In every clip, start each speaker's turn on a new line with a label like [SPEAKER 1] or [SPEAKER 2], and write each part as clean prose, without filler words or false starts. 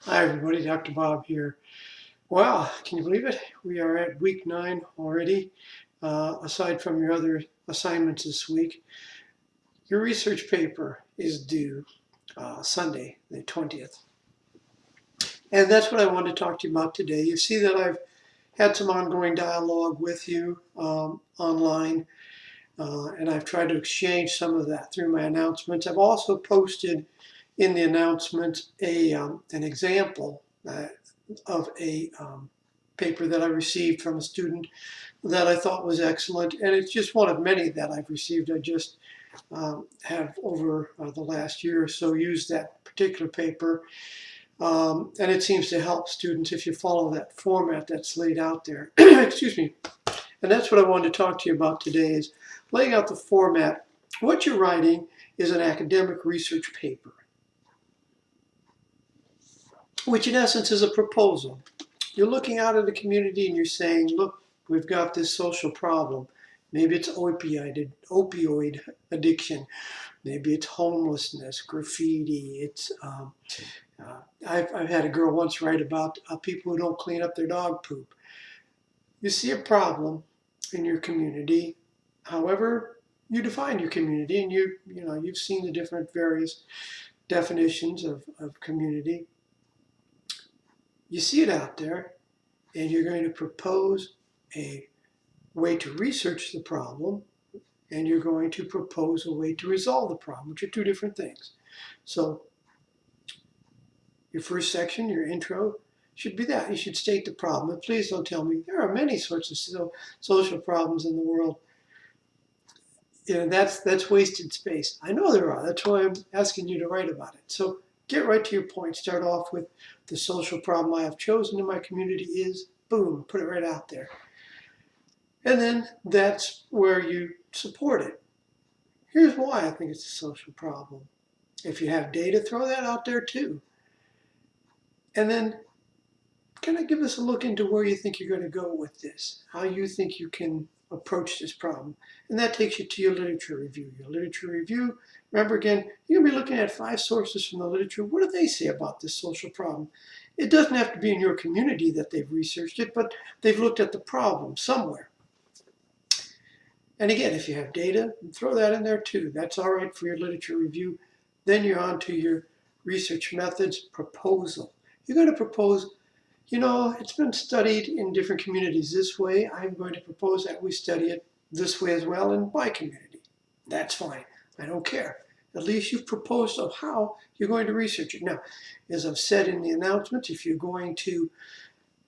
[SPEAKER 1] Hi everybody, Dr. Bob here. Wow, can you believe it? We are at week 9 already. Aside from your other assignments this week, your research paper is due Sunday, the 20th. And that's what I want to talk to you about today. You see that I've had some ongoing dialogue with you online, and I've tried to exchange some of that through my announcements. I've also posted in the announcement an example of a paper that I received from a student that I thought was excellent. And it's just one of many that I've received. I just have over the last year or so used that particular paper. And it seems to help students if you follow that format that's laid out there. Excuse me. And that's what I wanted to talk to you about today is laying out the format. What you're writing is an academic research paper, which in essence is a proposal. You're looking out at the community and you're saying, look, we've got this social problem. Maybe it's opioid addiction. Maybe it's homelessness, graffiti. I've had a girl once write about people who don't clean up their dog poop. You see a problem in your community, however you define your community, and you've seen the different various definitions of community. You see it out there, and you're going to propose a way to research the problem, and you're going to propose a way to resolve the problem, which are two different things. So your first section, your intro, should be that. You should state the problem. And please don't tell me there are many sorts of social problems in the world. That's wasted space. I know there are. That's why I'm asking you to write about it. So get right to your point. Start off with the social problem I have chosen in my community is, boom, put it right out there. And then that's where you support it. Here's why I think it's a social problem. If you have data, throw that out there too. And then kind of give us a look into where you think you're going to go with this, how you think you can approach this problem. And that takes you to your literature review. Your literature review, remember again, you're going to be looking at 5 sources from the literature. What do they say about this social problem? It doesn't have to be in your community that they've researched it, but they've looked at the problem somewhere. And again, if you have data, throw that in there too. That's all right for your literature review. Then you're on to your research methods proposal. You're going to propose, it's been studied in different communities this way. I'm going to propose that we study it this way as well in my community. That's fine. I don't care. At least you've proposed of how you're going to research it. Now, as I've said in the announcements, if you're going to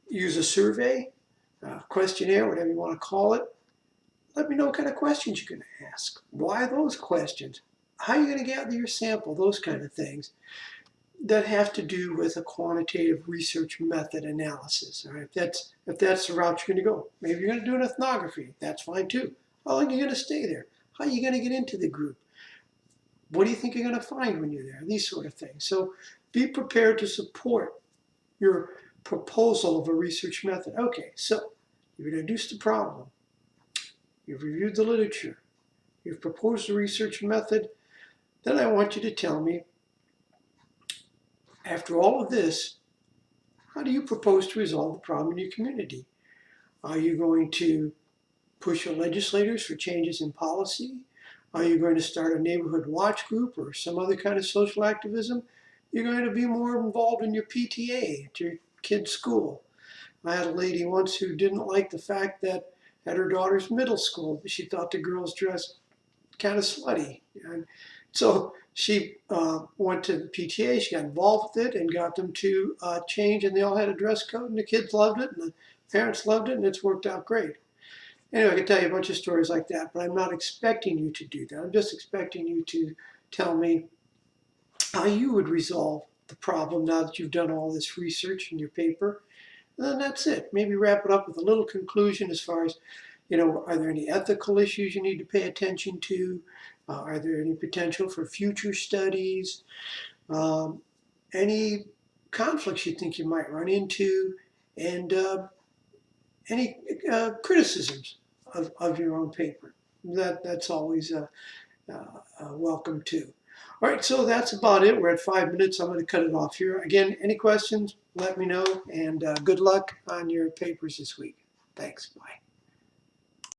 [SPEAKER 1] use a survey, questionnaire, whatever you want to call it, let me know what kind of questions you're going to ask. Why those questions? How are you going to gather your sample? Those kind of things that have to do with a quantitative research method analysis. All right, if that's the route you're going to go. Maybe you're going to do an ethnography. That's fine too. How long are you going to stay there? How are you going to get into the group? What do you think you're going to find when you're there? These sort of things. So be prepared to support your proposal of a research method. Okay, so you've introduced the problem. You've reviewed the literature. You've proposed a research method. Then I want you to tell me, after all of this, how do you propose to resolve the problem in your community? Are you going to push your legislators for changes in policy? Are you going to start a neighborhood watch group or some other kind of social activism? You're going to be more involved in your PTA at your kid's school. I had a lady once who didn't like the fact that at her daughter's middle school, she thought the girls dressed kind of slutty. And so she went to the PTA, she got involved with it and got them to change, and they all had a dress code, and the kids loved it, and the parents loved it, and it's worked out great. Anyway, I can tell you a bunch of stories like that, but I'm not expecting you to do that. I'm just expecting you to tell me how you would resolve the problem now that you've done all this research in your paper. And then that's it. Maybe wrap it up with a little conclusion as far as, are there any ethical issues you need to pay attention to? Are there any potential for future studies? Any conflicts you think you might run into? And any criticisms of your own paper? That's always welcome too. All right, so that's about it. We're at 5 minutes. I'm going to cut it off here. Again, any questions, let me know, and good luck on your papers this week. Thanks. Bye.